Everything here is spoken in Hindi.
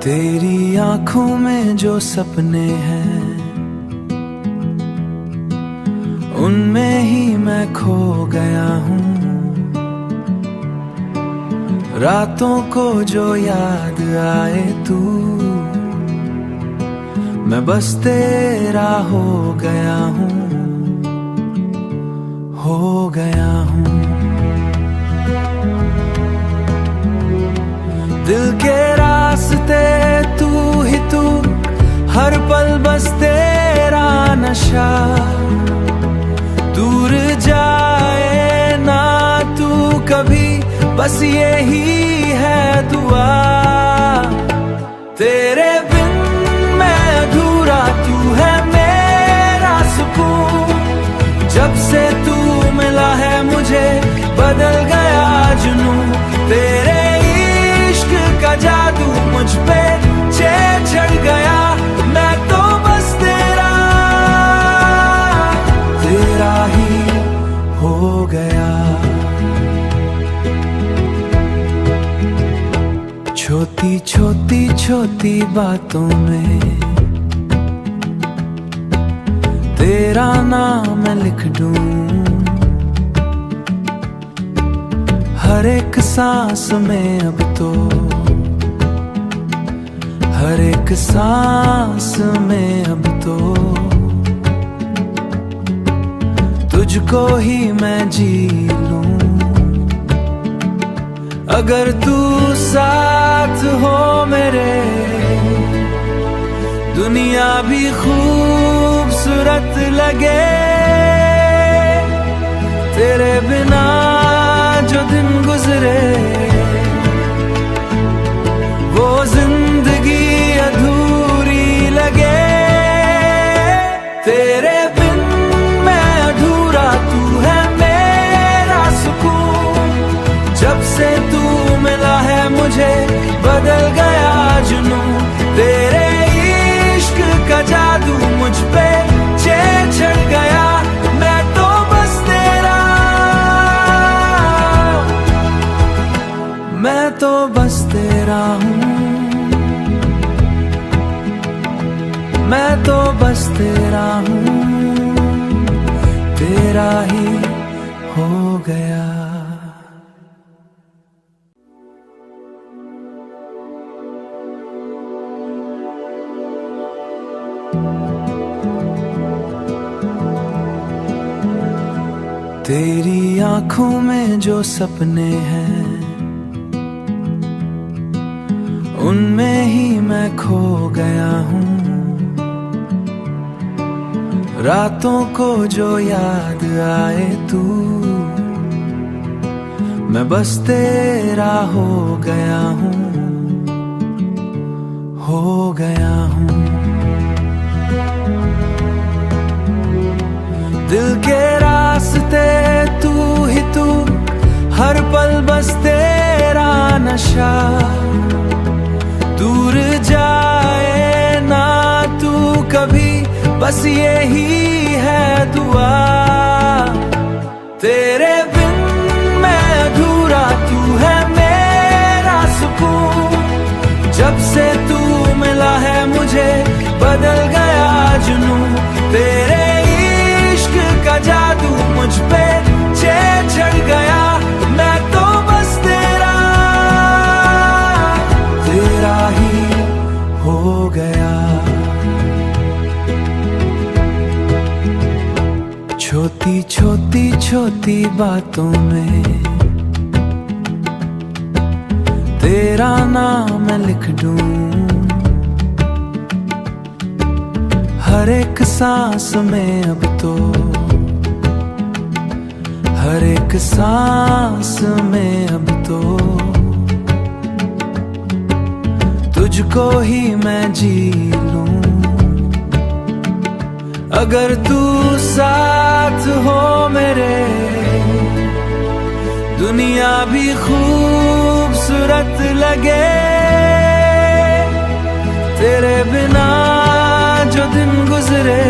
तेरी आंखों में जो सपने हैं उनमें ही मैं खो गया हूँ। रातों को जो याद आए तू, मैं बस तेरा हो गया हूँ, हो गया हूँ। दिल के रास्ते तू ही तू, हर पल बस तेरा नशा। दूर जाए ना तू कभी, बस यही है दुआ। तेरे बिन मैं अधूरा, तू है मेरा सुकून। जब से तू मिला है मुझे, बदल गया जुनून। तेरे इश्क का जादू मुझ पे चढ़ गया। मैं तो बस तेरा ही हो गया। छोटी छोटी छोटी बातों में तेरा नाम मैं लिख दूं। हर एक सांस में अब तो, हर एक सांस में अब तो तुझको ही मैं जी लूं। अगर तू साथ हो मेरे, दुनिया भी खूबसूरत लगे। तेरे बिना जो दिन गुजरे, वो जिंदगी अधूरी लगे। तेरे बिन मैं अधूरा, तू है मेरा सुकून। जब से तू मिला है मुझे, बदल गया जुनून। तेरे इश्क का जादू मुझ पे चढ़ गया। मैं तो बस तेरा, मैं तो बस तेरा हूँ। मैं तो बस तेरा हूँ, तेरा ही हो गया। तेरी आंखों में जो सपने हैं उनमें ही मैं खो गया हूँ। रातों को जो याद आए तू, मैं बस तेरा हो गया हूँ, हो गया हूँ। दिल के रास्ते तू ही तू, हर पल बस तेरा नशा। दूर जाए ना तू कभी, बस यही है दुआ। तेरे बिन मैं अधूरा, तू है मेरा सुकून। जब से तू मिला है मुझे, बदल गया जुनून। तेरे इश्क का जादू मुझ पे चढ़ गया। मैं तो बस तेरा ही हो गया। छोटी छोटी छोटी बातों में तेरा नाम मैं लिख दूं। हर एक सांस में अब तो, हर एक सांस में अब तो तुझको ही मैं जी लूं। अगर तू साथ हो मेरे, दुनिया भी खूबसूरत लगे। तेरे बिना जो दिन गुजरे,